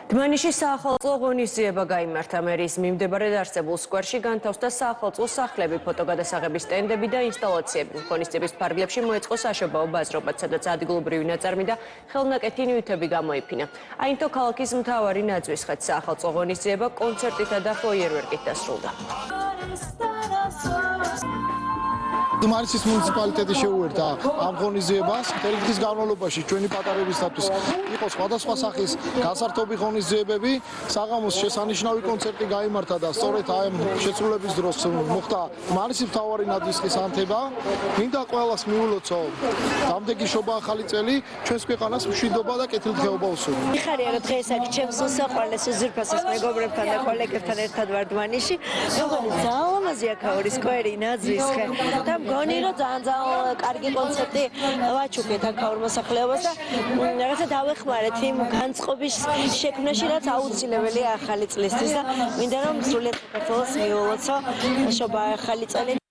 დმანიშის საახალწლო ღონისძიება გაიმართა. მერის მიმდებარედ არსებულ სკვერში განთავსდა საახალწლო სახლები, ფოტოგადასაღების სტენდები და ინსტალაციები. ღონისძიების ფარგლებში მოეწყო საშობაო ბაზრობაც, სადაც ადგილობრივი ნაწარმი და ხელნაკეთი ნივთები გამოიფინა. აინთო ქალაქის მთავარი ნაძვის ხეთ საახალწლო ღონისძიება კონცერტითა და ფოიერვერკით დასრულდა. დმანისის მუნიციპალიტეტი შეუერთდა ამ ღონისძიებას. მთელი დღის განმავლობაში ჩვენი პატარებისათვის იყო სხვადასხვა სახის გასართობი ღონისძიებები. საღამოს შესანიშნავი კონცერტი გაიმართა და სწორედ ამ შესრულების დროს მოხდა დმანისის მთავარი ნაძვის ანთება. მინდა ყველას მიულოცო დამდეგი შობა ახალი წელი, ჩვენს ქვეყანას მშვიდობა და კეთილდღეობა უსურვო. მიხარია რომ დღეს აქ ჩემს უსაყვარლეს უზრფასეს მეგობრებთან და კოლეგებთან ერთად ვარ დმანისში. მეგობრებო, ძალიან ლამაზი აქაური სკვერი, ნაძვის ხე და მგონი რომ ძალიან კარგი კონცერტი ვაჩუქეთ აქაურ მოსახლეობას და რაღაცა დავეხმარეთ იმ განწყობის შექმნაში, რაც აუცილებელია ახალი წლისთვის და მინდა რომ სრულიად საქართველოს მიულოცო შობა ახალი წელი.